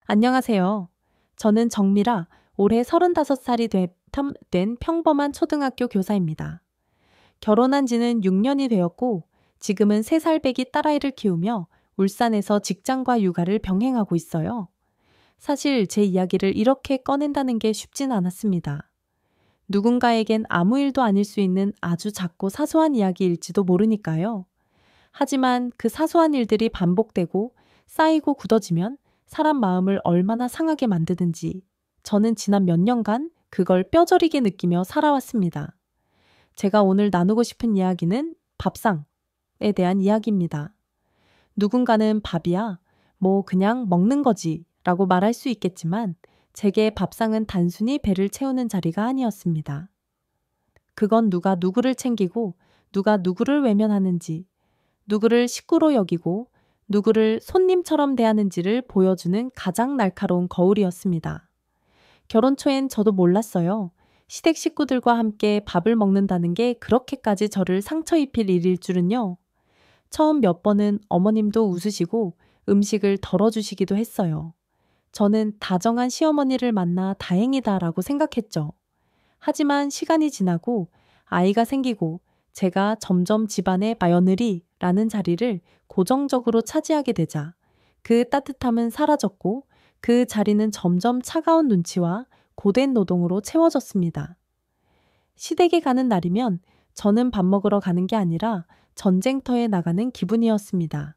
안녕하세요. 저는 정미라, 올해 35살이 된 평범한 초등학교 교사입니다. 결혼한 지는 6년이 되었고, 지금은 3살 배기 딸아이를 키우며 울산에서 직장과 육아를 병행하고 있어요. 사실 제 이야기를 이렇게 꺼낸다는 게 쉽진 않았습니다. 누군가에겐 아무 일도 아닐 수 있는 아주 작고 사소한 이야기일지도 모르니까요. 하지만 그 사소한 일들이 반복되고 쌓이고 굳어지면 사람 마음을 얼마나 상하게 만드는지 저는 지난 몇 년간 그걸 뼈저리게 느끼며 살아왔습니다. 제가 오늘 나누고 싶은 이야기는 밥상에 대한 이야기입니다. 누군가는 밥이야, 뭐 그냥 먹는 거지 라고 말할 수 있겠지만 제게 밥상은 단순히 배를 채우는 자리가 아니었습니다. 그건 누가 누구를 챙기고 누가 누구를 외면하는지 누구를 식구로 여기고 누구를 손님처럼 대하는지를 보여주는 가장 날카로운 거울이었습니다. 결혼 초엔 저도 몰랐어요. 시댁 식구들과 함께 밥을 먹는다는 게 그렇게까지 저를 상처 입힐 일일 줄은요. 처음 몇 번은 어머님도 웃으시고 음식을 덜어주시기도 했어요. 저는 다정한 시어머니를 만나 다행이다라고 생각했죠. 하지만 시간이 지나고 아이가 생기고 제가 점점 집안의 마며느리라는 자리를 고정적으로 차지하게 되자 그 따뜻함은 사라졌고 그 자리는 점점 차가운 눈치와 고된 노동으로 채워졌습니다. 시댁에 가는 날이면 저는 밥 먹으러 가는 게 아니라 전쟁터에 나가는 기분이었습니다.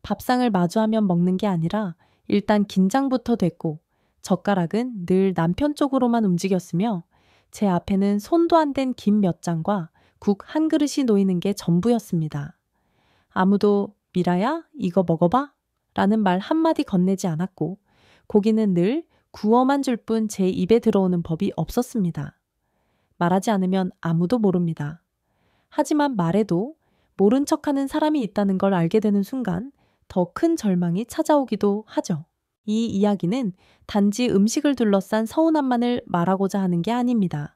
밥상을 마주하면 먹는 게 아니라 일단 긴장부터 됐고 젓가락은 늘 남편 쪽으로만 움직였으며 제 앞에는 손도 안 댄 김 몇 장과 국 한 그릇이 놓이는 게 전부였습니다. 아무도 미라야 이거 먹어봐? 라는 말 한마디 건네지 않았고 고기는 늘 구워만 줄 뿐 제 입에 들어오는 법이 없었습니다. 말하지 않으면 아무도 모릅니다. 하지만 말해도 모른 척하는 사람이 있다는 걸 알게 되는 순간 더 큰 절망이 찾아오기도 하죠. 이 이야기는 단지 음식을 둘러싼 서운함만을 말하고자 하는 게 아닙니다.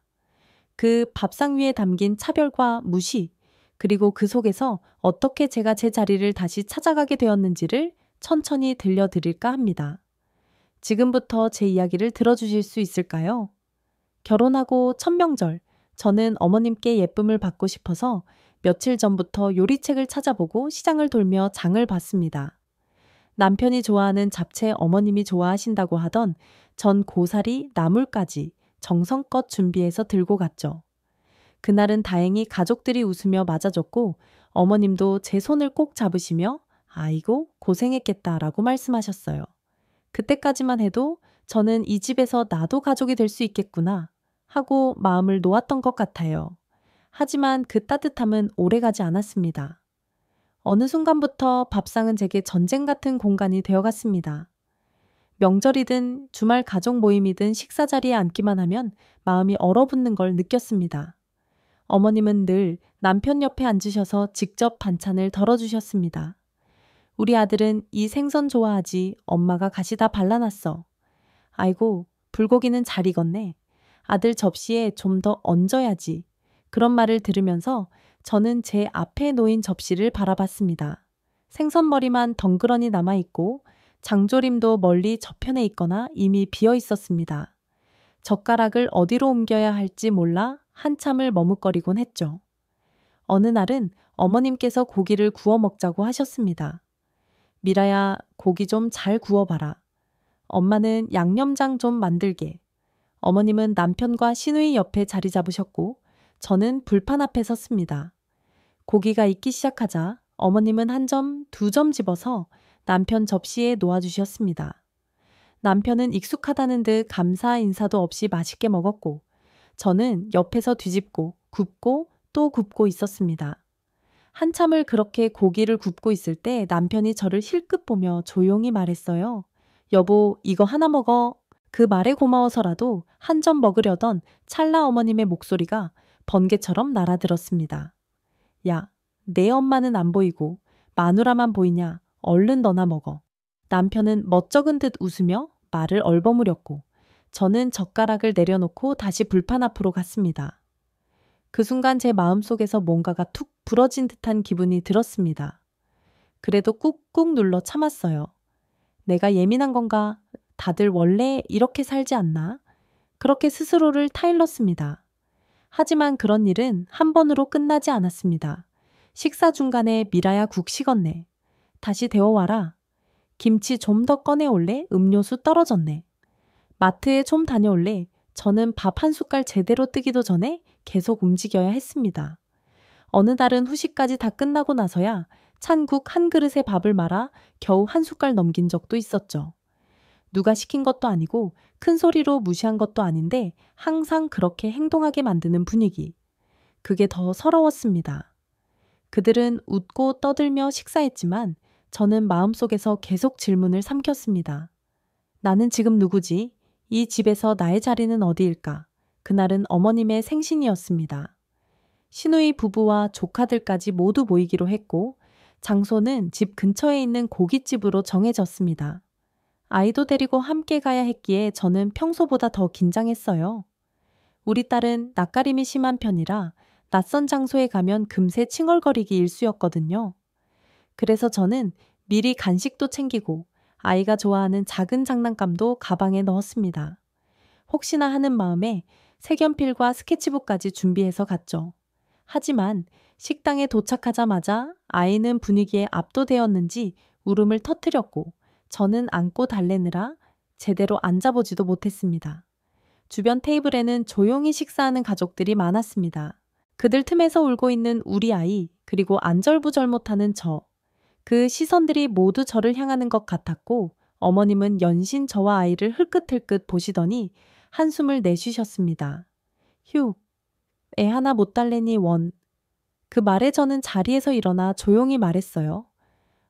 그 밥상 위에 담긴 차별과 무시, 그리고 그 속에서 어떻게 제가 제 자리를 다시 찾아가게 되었는지를 천천히 들려드릴까 합니다. 지금부터 제 이야기를 들어주실 수 있을까요? 결혼하고 첫 명절, 저는 어머님께 예쁨을 받고 싶어서 며칠 전부터 요리책을 찾아보고 시장을 돌며 장을 봤습니다. 남편이 좋아하는 잡채 어머님이 좋아하신다고 하던 전 고사리, 나물까지 정성껏 준비해서 들고 갔죠. 그날은 다행히 가족들이 웃으며 맞아줬고 어머님도 제 손을 꼭 잡으시며 아이고 고생했겠다라고 말씀하셨어요. 그때까지만 해도 저는 이 집에서 나도 가족이 될 수 있겠구나 하고 마음을 놓았던 것 같아요. 하지만 그 따뜻함은 오래가지 않았습니다. 어느 순간부터 밥상은 제게 전쟁 같은 공간이 되어갔습니다. 명절이든 주말 가족 모임이든 식사 자리에 앉기만 하면 마음이 얼어붙는 걸 느꼈습니다. 어머님은 늘 남편 옆에 앉으셔서 직접 반찬을 덜어주셨습니다. 우리 아들은 이 생선 좋아하지 엄마가 가시다 발라놨어. 아이고 불고기는 잘 익었네. 아들 접시에 좀 더 얹어야지. 그런 말을 들으면서 저는 제 앞에 놓인 접시를 바라봤습니다. 생선머리만 덩그러니 남아있고 장조림도 멀리 저편에 있거나 이미 비어 있었습니다. 젓가락을 어디로 옮겨야 할지 몰라 한참을 머뭇거리곤 했죠. 어느 날은 어머님께서 고기를 구워 먹자고 하셨습니다. 미라야, 고기 좀 잘 구워봐라. 엄마는 양념장 좀 만들게. 어머님은 남편과 시누이 옆에 자리 잡으셨고 저는 불판 앞에 섰습니다. 고기가 익기 시작하자 어머님은 한 점, 2점 집어서 남편 접시에 놓아주셨습니다. 남편은 익숙하다는 듯 감사 인사도 없이 맛있게 먹었고 저는 옆에서 뒤집고 굽고 또 굽고 있었습니다. 한참을 그렇게 고기를 굽고 있을 때 남편이 저를 힐끗 보며 조용히 말했어요. 여보, 이거 하나 먹어. 그 말에 고마워서라도 한 점 먹으려던 찰나 어머님의 목소리가 번개처럼 날아들었습니다. 야, 내 엄마는 안 보이고 마누라만 보이냐? 얼른 너나 먹어. 남편은 멋쩍은 듯 웃으며 말을 얼버무렸고 저는 젓가락을 내려놓고 다시 불판 앞으로 갔습니다. 그 순간 제 마음속에서 뭔가가 툭 부러진 듯한 기분이 들었습니다. 그래도 꾹꾹 눌러 참았어요. 내가 예민한 건가? 다들 원래 이렇게 살지 않나? 그렇게 스스로를 타일렀습니다. 하지만 그런 일은 한 번으로 끝나지 않았습니다. 식사 중간에 미라야 국 식었네. 다시 데워와라. 김치 좀 더 꺼내올래? 음료수 떨어졌네. 마트에 좀 다녀올래? 저는 밥 한 숟갈 제대로 뜨기도 전에 계속 움직여야 했습니다. 어느 날은 후식까지 다 끝나고 나서야 찬 국 한 그릇에 밥을 말아 겨우 한 숟갈 넘긴 적도 있었죠. 누가 시킨 것도 아니고 큰 소리로 무시한 것도 아닌데 항상 그렇게 행동하게 만드는 분위기. 그게 더 서러웠습니다. 그들은 웃고 떠들며 식사했지만 저는 마음속에서 계속 질문을 삼켰습니다. 나는 지금 누구지? 이 집에서 나의 자리는 어디일까? 그날은 어머님의 생신이었습니다. 시누이 부부와 조카들까지 모두 모이기로 했고 장소는 집 근처에 있는 고깃집으로 정해졌습니다. 아이도 데리고 함께 가야 했기에 저는 평소보다 더 긴장했어요. 우리 딸은 낯가림이 심한 편이라 낯선 장소에 가면 금세 칭얼거리기 일쑤였거든요. 그래서 저는 미리 간식도 챙기고 아이가 좋아하는 작은 장난감도 가방에 넣었습니다. 혹시나 하는 마음에 색연필과 스케치북까지 준비해서 갔죠. 하지만 식당에 도착하자마자 아이는 분위기에 압도되었는지 울음을 터뜨렸고 저는 안고 달래느라 제대로 앉아보지도 못했습니다. 주변 테이블에는 조용히 식사하는 가족들이 많았습니다. 그들 틈에서 울고 있는 우리 아이, 그리고 안절부절 못하는 저. 그 시선들이 모두 저를 향하는 것 같았고 어머님은 연신 저와 아이를 흘끗흘끗 보시더니 한숨을 내쉬셨습니다. 휴, 애 하나 못 달래니 원. 그 말에 저는 자리에서 일어나 조용히 말했어요.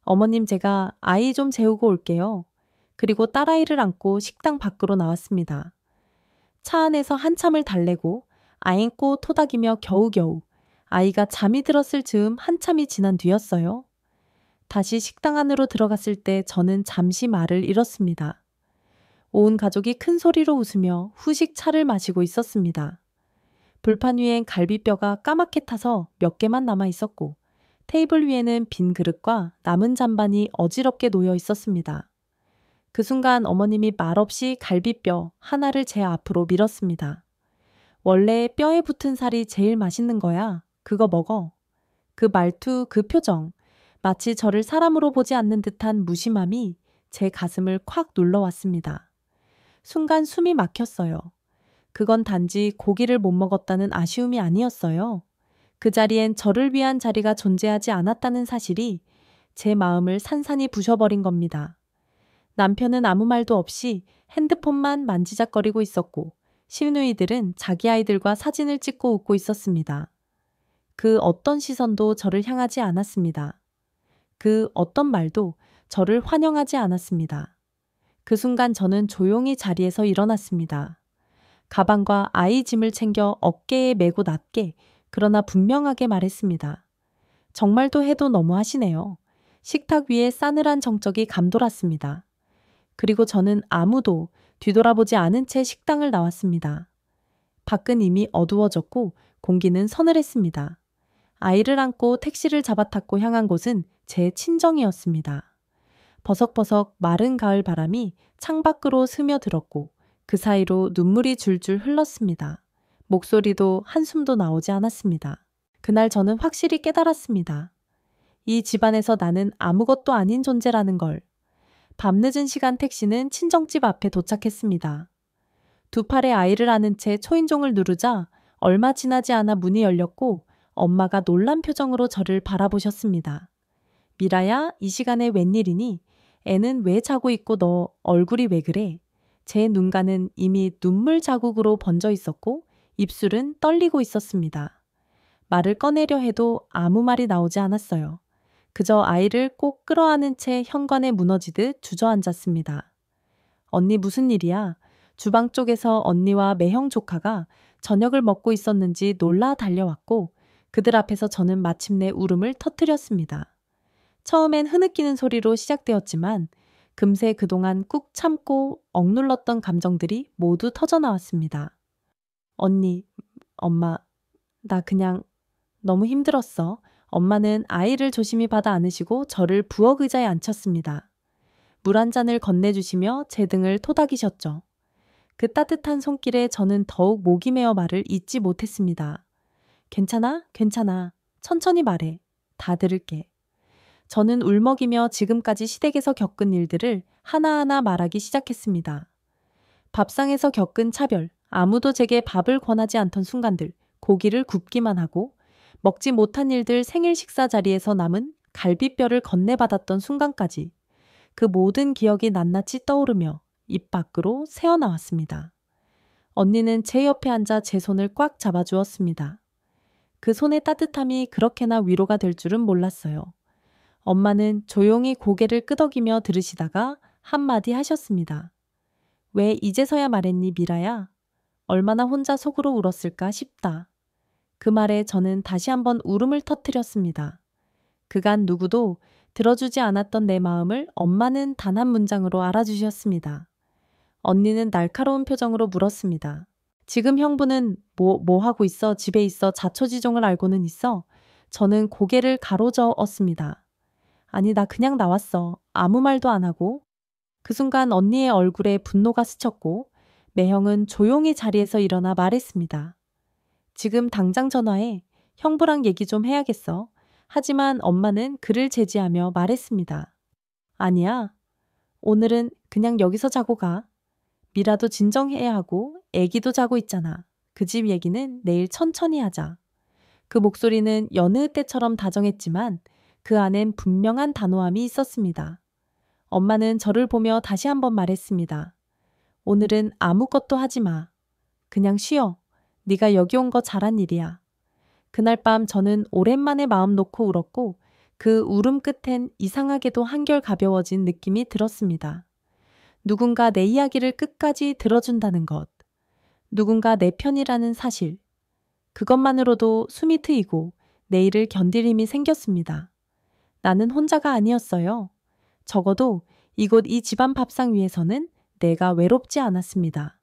어머님, 제가 아이 좀 재우고 올게요. 그리고 딸아이를 안고 식당 밖으로 나왔습니다. 차 안에서 한참을 달래고 아앵꼬 토닥이며 겨우겨우 아이가 잠이 들었을 즈음 한참이 지난 뒤였어요. 다시 식당 안으로 들어갔을 때 저는 잠시 말을 잃었습니다. 온 가족이 큰 소리로 웃으며 후식 차를 마시고 있었습니다. 불판 위엔 갈비뼈가 까맣게 타서 몇 개만 남아 있었고 테이블 위에는 빈 그릇과 남은 잔반이 어지럽게 놓여 있었습니다. 그 순간 어머님이 말없이 갈비뼈 하나를 제 앞으로 밀었습니다. 원래 뼈에 붙은 살이 제일 맛있는 거야. 그거 먹어. 그 말투, 그 표정, 마치 저를 사람으로 보지 않는 듯한 무심함이 제 가슴을 콱 눌러왔습니다. 순간 숨이 막혔어요. 그건 단지 고기를 못 먹었다는 아쉬움이 아니었어요. 그 자리엔 저를 위한 자리가 존재하지 않았다는 사실이 제 마음을 산산이 부셔버린 겁니다. 남편은 아무 말도 없이 핸드폰만 만지작거리고 있었고 시누이들은 자기 아이들과 사진을 찍고 웃고 있었습니다. 그 어떤 시선도 저를 향하지 않았습니다. 그 어떤 말도 저를 환영하지 않았습니다. 그 순간 저는 조용히 자리에서 일어났습니다. 가방과 아이 짐을 챙겨 어깨에 메고 낮게 그러나 분명하게 말했습니다. 정말도 해도 너무하시네요. 식탁 위에 싸늘한 정적이 감돌았습니다. 그리고 저는 아무도 뒤돌아보지 않은 채 식당을 나왔습니다. 밖은 이미 어두워졌고 공기는 서늘했습니다. 아이를 안고 택시를 잡아탔고 향한 곳은 제 친정이었습니다. 버석버석 마른 가을 바람이 창밖으로 스며들었고 그 사이로 눈물이 줄줄 흘렀습니다. 목소리도 한숨도 나오지 않았습니다. 그날 저는 확실히 깨달았습니다. 이 집안에서 나는 아무것도 아닌 존재라는 걸. 밤늦은 시간 택시는 친정집 앞에 도착했습니다. 두 팔에 아이를 안은 채 초인종을 누르자 얼마 지나지 않아 문이 열렸고 엄마가 놀란 표정으로 저를 바라보셨습니다. 미라야, 이 시간에 웬일이니? 애는 왜 자고 있고 너 얼굴이 왜 그래? 제 눈가는 이미 눈물 자국으로 번져 있었고 입술은 떨리고 있었습니다. 말을 꺼내려 해도 아무 말이 나오지 않았어요. 그저 아이를 꼭 끌어안은 채 현관에 무너지듯 주저앉았습니다. 언니 무슨 일이야? 주방 쪽에서 언니와 매형 조카가 저녁을 먹고 있었는지 놀라 달려왔고 그들 앞에서 저는 마침내 울음을 터뜨렸습니다. 처음엔 흐느끼는 소리로 시작되었지만 금세 그동안 꾹 참고 억눌렀던 감정들이 모두 터져나왔습니다. 언니, 엄마, 나 그냥 너무 힘들었어. 엄마는 아이를 조심히 받아 안으시고 저를 부엌 의자에 앉혔습니다. 물 한 잔을 건네주시며 제 등을 토닥이셨죠. 그 따뜻한 손길에 저는 더욱 목이 메어 말을 잇지 못했습니다. 괜찮아? 괜찮아. 천천히 말해. 다 들을게. 저는 울먹이며 지금까지 시댁에서 겪은 일들을 하나하나 말하기 시작했습니다. 밥상에서 겪은 차별, 아무도 제게 밥을 권하지 않던 순간들, 고기를 굽기만 하고 먹지 못한 일들 생일 식사 자리에서 남은 갈비뼈를 건네받았던 순간까지 그 모든 기억이 낱낱이 떠오르며 입 밖으로 새어나왔습니다. 언니는 제 옆에 앉아 제 손을 꽉 잡아주었습니다. 그 손의 따뜻함이 그렇게나 위로가 될 줄은 몰랐어요. 엄마는 조용히 고개를 끄덕이며 들으시다가 한마디 하셨습니다. 왜 이제서야 말했니, 미라야? 얼마나 혼자 속으로 울었을까 싶다. 그 말에 저는 다시 한번 울음을 터뜨렸습니다. 그간 누구도 들어주지 않았던 내 마음을 엄마는 단 한 문장으로 알아주셨습니다. 언니는 날카로운 표정으로 물었습니다. 지금 형부는 뭐 하고 있어? 집에 있어? 자초지종을 알고는 있어? 저는 고개를 가로저었습니다. 아니, 나 그냥 나왔어. 아무 말도 안 하고. 그 순간 언니의 얼굴에 분노가 스쳤고 매형은 조용히 자리에서 일어나 말했습니다. 지금 당장 전화해. 형부랑 얘기 좀 해야겠어. 하지만 엄마는 그를 제지하며 말했습니다. 아니야. 오늘은 그냥 여기서 자고 가. 미라도 진정해야 하고 애기도 자고 있잖아. 그 집 얘기는 내일 천천히 하자. 그 목소리는 여느 때처럼 다정했지만 그 안엔 분명한 단호함이 있었습니다. 엄마는 저를 보며 다시 한번 말했습니다. 오늘은 아무것도 하지 마. 그냥 쉬어. 네가 여기 온 거 잘한 일이야. 그날 밤 저는 오랜만에 마음 놓고 울었고 그 울음 끝엔 이상하게도 한결 가벼워진 느낌이 들었습니다. 누군가 내 이야기를 끝까지 들어준다는 것. 누군가 내 편이라는 사실. 그것만으로도 숨이 트이고 내일을 견딜 힘이 생겼습니다. 나는 혼자가 아니었어요. 적어도 이곳 이 집안 밥상 위에서는 내가 외롭지 않았습니다.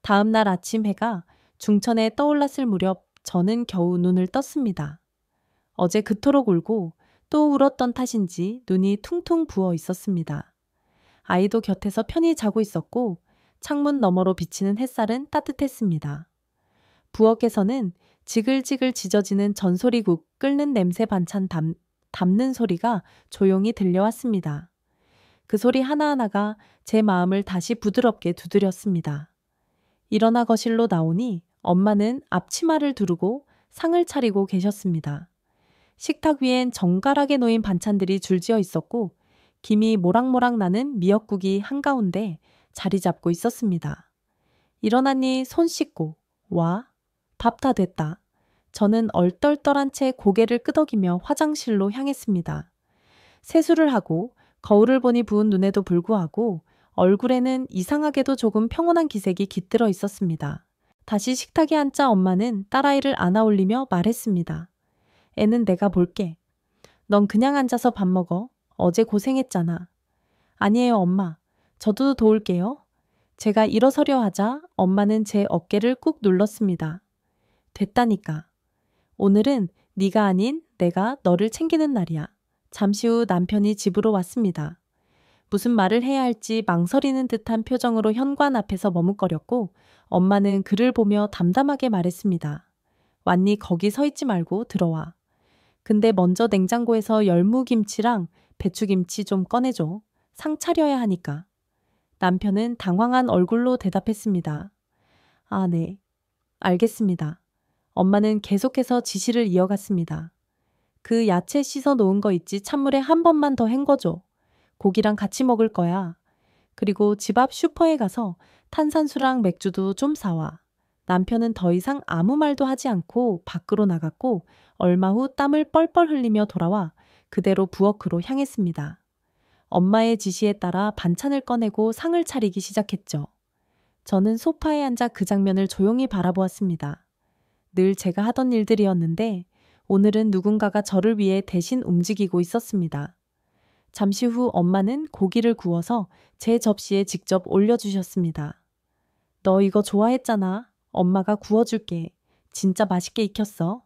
다음 날 아침 해가 중천에 떠올랐을 무렵 저는 겨우 눈을 떴습니다. 어제 그토록 울고 또 울었던 탓인지 눈이 퉁퉁 부어 있었습니다. 아이도 곁에서 편히 자고 있었고 창문 너머로 비치는 햇살은 따뜻했습니다. 부엌에서는 지글지글 지져지는 전소리국 끓는 냄새 반찬 담는 소리가 조용히 들려왔습니다. 그 소리 하나하나가 제 마음을 다시 부드럽게 두드렸습니다. 일어나 거실로 나오니 엄마는 앞치마를 두르고 상을 차리고 계셨습니다. 식탁 위엔 정갈하게 놓인 반찬들이 줄지어 있었고 김이 모락모락 나는 미역국이 한가운데 자리 잡고 있었습니다. 일어나니 손 씻고 와, 밥 다 됐다. 저는 얼떨떨한 채 고개를 끄덕이며 화장실로 향했습니다. 세수를 하고 거울을 보니 부은 눈에도 불구하고 얼굴에는 이상하게도 조금 평온한 기색이 깃들어 있었습니다. 다시 식탁에 앉자 엄마는 딸아이를 안아 올리며 말했습니다. 애는 내가 볼게. 넌 그냥 앉아서 밥 먹어. 어제 고생했잖아. 아니에요, 엄마. 저도 도울게요. 제가 일어서려 하자 엄마는 제 어깨를 꾹 눌렀습니다. 됐다니까. 오늘은 네가 아닌 내가 너를 챙기는 날이야. 잠시 후 남편이 집으로 왔습니다. 무슨 말을 해야 할지 망설이는 듯한 표정으로 현관 앞에서 머뭇거렸고 엄마는 그를 보며 담담하게 말했습니다. 왔니? 거기 서 있지 말고 들어와. 근데 먼저 냉장고에서 열무김치랑 배추김치 좀 꺼내줘. 상 차려야 하니까. 남편은 당황한 얼굴로 대답했습니다. 아, 네. 알겠습니다. 엄마는 계속해서 지시를 이어갔습니다. 그 야채 씻어 놓은 거 있지? 찬물에 한 번만 더 헹궈줘. 고기랑 같이 먹을 거야. 그리고 집 앞 슈퍼에 가서 탄산수랑 맥주도 좀 사와. 남편은 더 이상 아무 말도 하지 않고 밖으로 나갔고 얼마 후 땀을 뻘뻘 흘리며 돌아와 그대로 부엌으로 향했습니다. 엄마의 지시에 따라 반찬을 꺼내고 상을 차리기 시작했죠. 저는 소파에 앉아 그 장면을 조용히 바라보았습니다. 늘 제가 하던 일들이었는데 오늘은 누군가가 저를 위해 대신 움직이고 있었습니다. 잠시 후 엄마는 고기를 구워서 제 접시에 직접 올려주셨습니다. 너 이거 좋아했잖아. 엄마가 구워줄게. 진짜 맛있게 익혔어.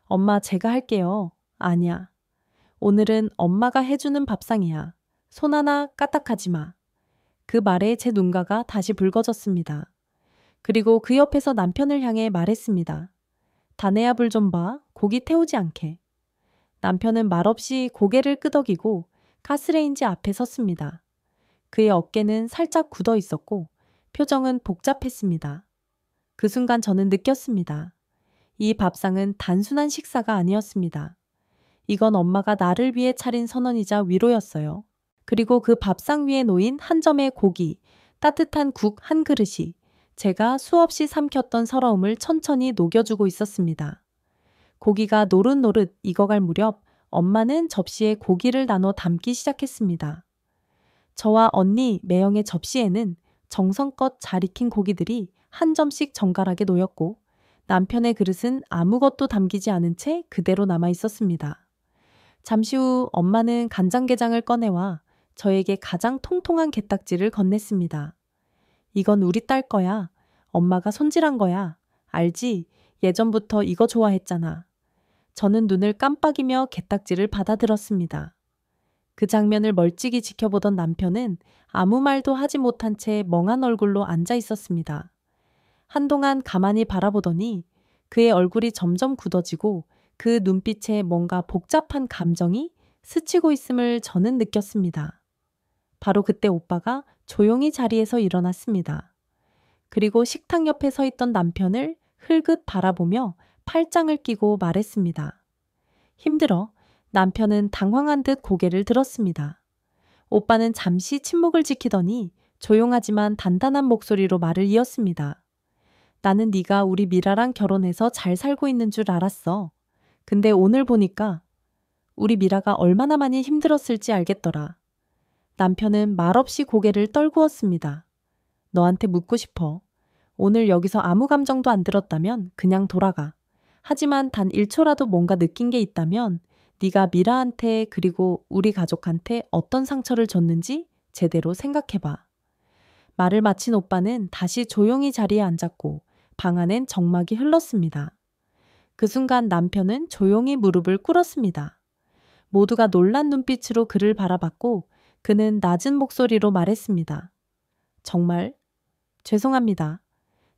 엄마 제가 할게요. 아니야. 오늘은 엄마가 해주는 밥상이야. 손 하나 까딱하지 마. 그 말에 제 눈가가 다시 붉어졌습니다. 그리고 그 옆에서 남편을 향해 말했습니다. 다네야 불 좀 봐. 고기 태우지 않게. 남편은 말없이 고개를 끄덕이고 가스레인지 앞에 섰습니다. 그의 어깨는 살짝 굳어 있었고 표정은 복잡했습니다. 그 순간 저는 느꼈습니다. 이 밥상은 단순한 식사가 아니었습니다. 이건 엄마가 나를 위해 차린 선언이자 위로였어요. 그리고 그 밥상 위에 놓인 한 점의 고기, 따뜻한 국 한 그릇이 제가 수없이 삼켰던 서러움을 천천히 녹여주고 있었습니다. 고기가 노릇노릇 익어갈 무렵 엄마는 접시에 고기를 나눠 담기 시작했습니다. 저와 언니 매영의 접시에는 정성껏 잘 익힌 고기들이 한 점씩 정갈하게 놓였고 남편의 그릇은 아무것도 담기지 않은 채 그대로 남아 있었습니다. 잠시 후 엄마는 간장게장을 꺼내와 저에게 가장 통통한 게딱지를 건넸습니다. 이건 우리 딸 거야. 엄마가 손질한 거야. 알지? 예전부터 이거 좋아했잖아. 저는 눈을 깜빡이며 게딱지를 받아들었습니다. 그 장면을 멀찍이 지켜보던 남편은 아무 말도 하지 못한 채 멍한 얼굴로 앉아 있었습니다. 한동안 가만히 바라보더니 그의 얼굴이 점점 굳어지고 그 눈빛에 뭔가 복잡한 감정이 스치고 있음을 저는 느꼈습니다. 바로 그때 오빠가 조용히 자리에서 일어났습니다. 그리고 식탁 옆에 서 있던 남편을 흘긋 바라보며 팔짱을 끼고 말했습니다. 힘들어. 남편은 당황한 듯 고개를 들었습니다. 오빠는 잠시 침묵을 지키더니 조용하지만 단단한 목소리로 말을 이었습니다. 나는 네가 우리 미라랑 결혼해서 잘 살고 있는 줄 알았어. 근데 오늘 보니까 우리 미라가 얼마나 많이 힘들었을지 알겠더라. 남편은 말없이 고개를 떨구었습니다. 너한테 묻고 싶어. 오늘 여기서 아무 감정도 안 들었다면 그냥 돌아가. 하지만 단 1초라도 뭔가 느낀 게 있다면 네가 미라한테 그리고 우리 가족한테 어떤 상처를 줬는지 제대로 생각해봐. 말을 마친 오빠는 다시 조용히 자리에 앉았고 방 안엔 정막이 흘렀습니다. 그 순간 남편은 조용히 무릎을 꿇었습니다. 모두가 놀란 눈빛으로 그를 바라봤고 그는 낮은 목소리로 말했습니다. 정말 죄송합니다.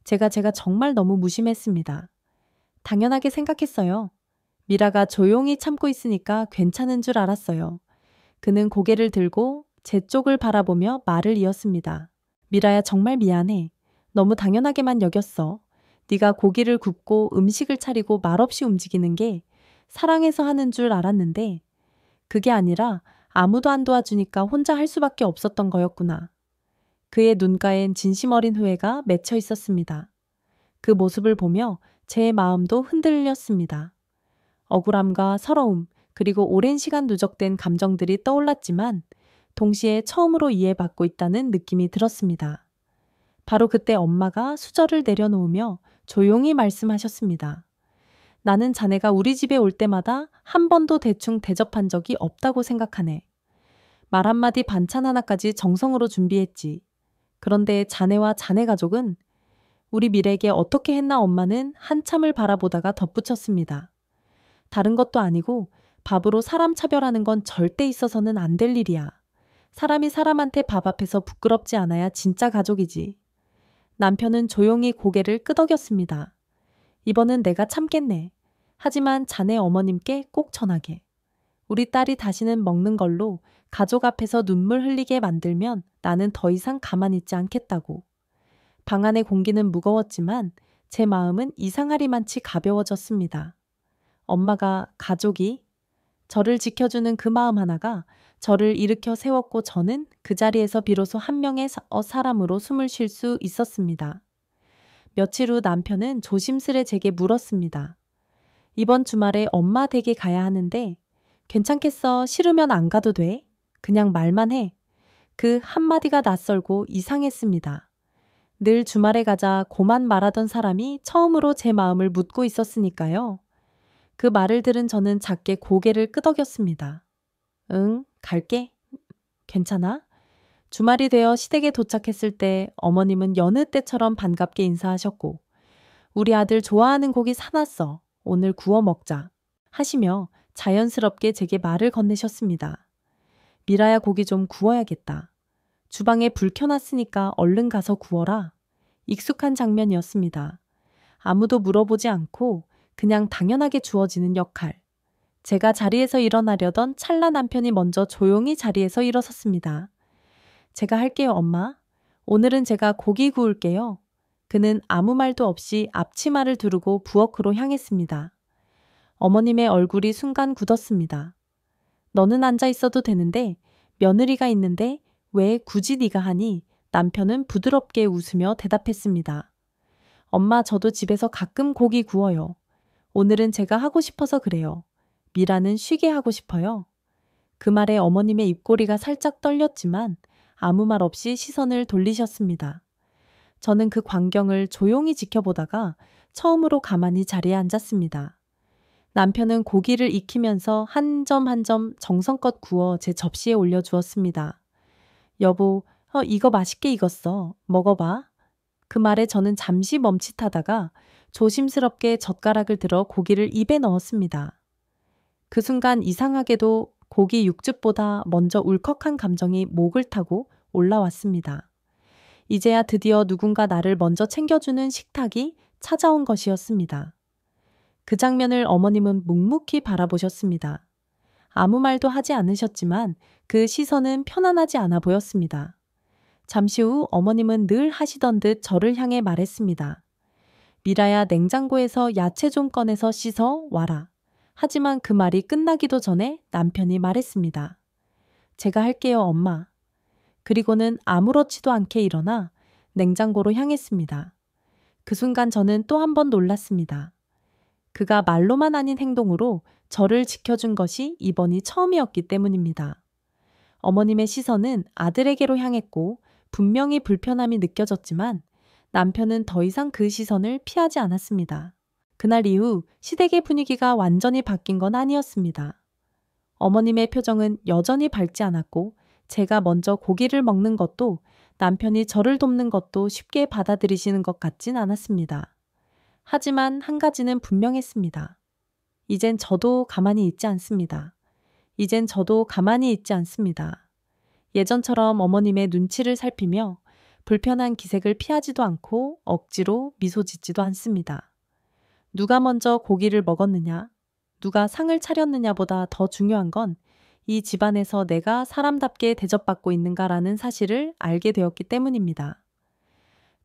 제가 정말 너무 무심했습니다. 당연하게 생각했어요. 미라가 조용히 참고 있으니까 괜찮은 줄 알았어요. 그는 고개를 들고 제 쪽을 바라보며 말을 이었습니다. 미라야 정말 미안해. 너무 당연하게만 여겼어. 네가 고기를 굽고 음식을 차리고 말없이 움직이는 게 사랑해서 하는 줄 알았는데 그게 아니라 아무도 안 도와주니까 혼자 할 수밖에 없었던 거였구나. 그의 눈가엔 진심 어린 후회가 맺혀 있었습니다. 그 모습을 보며 제 마음도 흔들렸습니다. 억울함과 서러움, 그리고 오랜 시간 누적된 감정들이 떠올랐지만 동시에 처음으로 이해받고 있다는 느낌이 들었습니다. 바로 그때 엄마가 수저를 내려놓으며 조용히 말씀하셨습니다. 나는 자네가 우리 집에 올 때마다 한 번도 대충 대접한 적이 없다고 생각하네. 말 한마디 반찬 하나까지 정성으로 준비했지. 그런데 자네와 자네 가족은 우리 미래에게 어떻게 했나 엄마는 한참을 바라보다가 덧붙였습니다. 다른 것도 아니고 밥으로 사람 차별하는 건 절대 있어서는 안 될 일이야. 사람이 사람한테 밥 앞에서 부끄럽지 않아야 진짜 가족이지. 남편은 조용히 고개를 끄덕였습니다. 이번은 내가 참겠네. 하지만 자네 어머님께 꼭 전하게. 우리 딸이 다시는 먹는 걸로 가족 앞에서 눈물 흘리게 만들면 나는 더 이상 가만히 있지 않겠다고. 방 안의 공기는 무거웠지만 제 마음은 이상하리만치 가벼워졌습니다. 엄마가 가족이 저를 지켜주는 그 마음 하나가 저를 일으켜 세웠고 저는 그 자리에서 비로소 한 명의 사람으로 숨을 쉴 수 있었습니다. 며칠 후 남편은 조심스레 제게 물었습니다. 이번 주말에 엄마 댁에 가야 하는데 괜찮겠어? 싫으면 안 가도 돼? 그냥 말만 해. 그 한마디가 낯설고 이상했습니다. 늘 주말에 가자 고만 말하던 사람이 처음으로 제 마음을 묻고 있었으니까요. 그 말을 들은 저는 작게 고개를 끄덕였습니다. 응, 갈게. 괜찮아? 주말이 되어 시댁에 도착했을 때 어머님은 여느 때처럼 반갑게 인사하셨고 우리 아들 좋아하는 고기 사놨어. 오늘 구워 먹자. 하시며 자연스럽게 제게 말을 건네셨습니다. 미라야, 고기 좀 구워야겠다. 주방에 불 켜놨으니까 얼른 가서 구워라. 익숙한 장면이었습니다. 아무도 물어보지 않고 그냥 당연하게 주어지는 역할. 제가 자리에서 일어나려던 찰나 남편이 먼저 조용히 자리에서 일어섰습니다. 제가 할게요, 엄마. 오늘은 제가 고기 구울게요. 그는 아무 말도 없이 앞치마를 두르고 부엌으로 향했습니다. 어머님의 얼굴이 순간 굳었습니다. 너는 앉아 있어도 되는데 며느리가 있는데 왜 굳이 네가 하니? 남편은 부드럽게 웃으며 대답했습니다. 엄마, 저도 집에서 가끔 고기 구워요. 오늘은 제가 하고 싶어서 그래요. 미라는 쉬게 하고 싶어요. 그 말에 어머님의 입꼬리가 살짝 떨렸지만 아무 말 없이 시선을 돌리셨습니다. 저는 그 광경을 조용히 지켜보다가 처음으로 가만히 자리에 앉았습니다. 남편은 고기를 익히면서 한 점 한 점 정성껏 구워 제 접시에 올려주었습니다. 여보, 이거 맛있게 익었어. 먹어봐. 그 말에 저는 잠시 멈칫하다가 조심스럽게 젓가락을 들어 고기를 입에 넣었습니다. 그 순간 이상하게도 고기 육즙보다 먼저 울컥한 감정이 목을 타고 올라왔습니다. 이제야 드디어 누군가 나를 먼저 챙겨주는 식탁이 찾아온 것이었습니다. 그 장면을 어머님은 묵묵히 바라보셨습니다. 아무 말도 하지 않으셨지만 그 시선은 편안하지 않아 보였습니다. 잠시 후 어머님은 늘 하시던 듯 저를 향해 말했습니다. 미라야, 냉장고에서 야채 좀 꺼내서 씻어 와라. 하지만 그 말이 끝나기도 전에 남편이 말했습니다. 제가 할게요, 엄마. 그리고는 아무렇지도 않게 일어나 냉장고로 향했습니다. 그 순간 저는 또 한 번 놀랐습니다. 그가 말로만 아닌 행동으로 저를 지켜준 것이 이번이 처음이었기 때문입니다. 어머님의 시선은 아들에게로 향했고 분명히 불편함이 느껴졌지만 남편은 더 이상 그 시선을 피하지 않았습니다. 그날 이후 시댁의 분위기가 완전히 바뀐 건 아니었습니다. 어머님의 표정은 여전히 밝지 않았고 제가 먼저 고기를 먹는 것도 남편이 저를 돕는 것도 쉽게 받아들이시는 것 같진 않았습니다. 하지만 한 가지는 분명했습니다. 이젠 저도 가만히 있지 않습니다. 이젠 저도 가만히 있지 않습니다. 예전처럼 어머님의 눈치를 살피며 불편한 기색을 피하지도 않고 억지로 미소 짓지도 않습니다. 누가 먼저 고기를 먹었느냐, 누가 상을 차렸느냐보다 더 중요한 건 이 집안에서 내가 사람답게 대접받고 있는가라는 사실을 알게 되었기 때문입니다.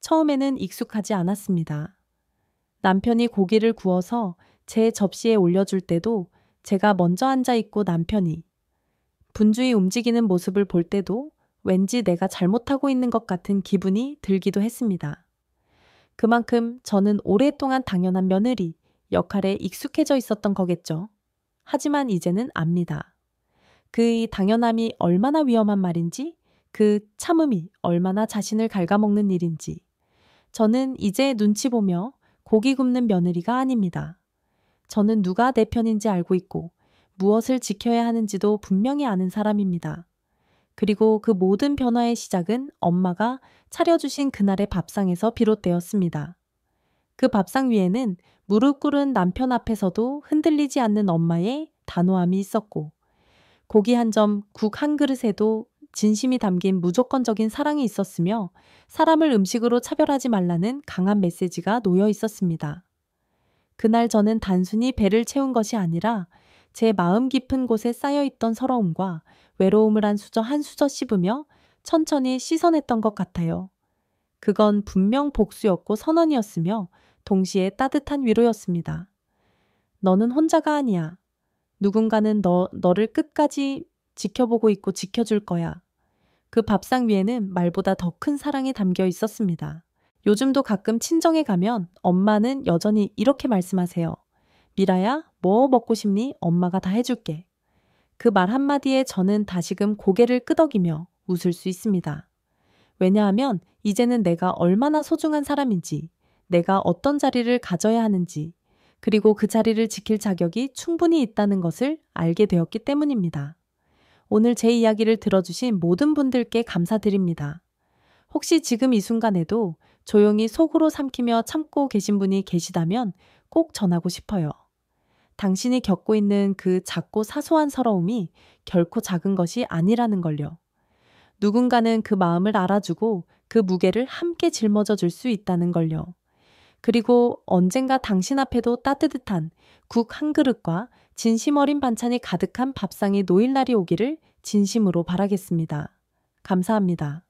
처음에는 익숙하지 않았습니다. 남편이 고기를 구워서 제 접시에 올려줄 때도 제가 먼저 앉아 있고 남편이 분주히 움직이는 모습을 볼 때도 왠지 내가 잘못하고 있는 것 같은 기분이 들기도 했습니다. 그만큼 저는 오랫동안 당연한 며느리 역할에 익숙해져 있었던 거겠죠. 하지만 이제는 압니다. 그 당연함이 얼마나 위험한 말인지, 그 참음이 얼마나 자신을 갉아먹는 일인지. 저는 이제 눈치 보며 고기 굽는 며느리가 아닙니다. 저는 누가 내 편인지 알고 있고 무엇을 지켜야 하는지도 분명히 아는 사람입니다. 그리고 그 모든 변화의 시작은 엄마가 차려주신 그날의 밥상에서 비롯되었습니다. 그 밥상 위에는 무릎 꿇은 남편 앞에서도 흔들리지 않는 엄마의 단호함이 있었고 고기 한 점, 국 한 그릇에도 진심이 담긴 무조건적인 사랑이 있었으며 사람을 음식으로 차별하지 말라는 강한 메시지가 놓여 있었습니다. 그날 저는 단순히 배를 채운 것이 아니라 제 마음 깊은 곳에 쌓여있던 서러움과 외로움을 한 수저 씹으며 천천히 씻어냈던 것 같아요. 그건 분명 복수였고 선언이었으며 동시에 따뜻한 위로였습니다. 너는 혼자가 아니야. 누군가는 너를 끝까지 지켜보고 있고 지켜줄 거야. 그 밥상 위에는 말보다 더 큰 사랑이 담겨 있었습니다. 요즘도 가끔 친정에 가면 엄마는 여전히 이렇게 말씀하세요. 미라야, 뭐 먹고 싶니? 엄마가 다 해줄게. 그 말 한마디에 저는 다시금 고개를 끄덕이며 웃을 수 있습니다. 왜냐하면 이제는 내가 얼마나 소중한 사람인지, 내가 어떤 자리를 가져야 하는지, 그리고 그 자리를 지킬 자격이 충분히 있다는 것을 알게 되었기 때문입니다. 오늘 제 이야기를 들어주신 모든 분들께 감사드립니다. 혹시 지금 이 순간에도 조용히 속으로 삼키며 참고 계신 분이 계시다면 꼭 전하고 싶어요. 당신이 겪고 있는 그 작고 사소한 서러움이 결코 작은 것이 아니라는 걸요. 누군가는 그 마음을 알아주고 그 무게를 함께 짊어져 줄 수 있다는 걸요. 그리고 언젠가 당신 앞에도 따뜻한 국 한 그릇과 진심 어린 반찬이 가득한 밥상이 놓일 날이 오기를 진심으로 바라겠습니다. 감사합니다.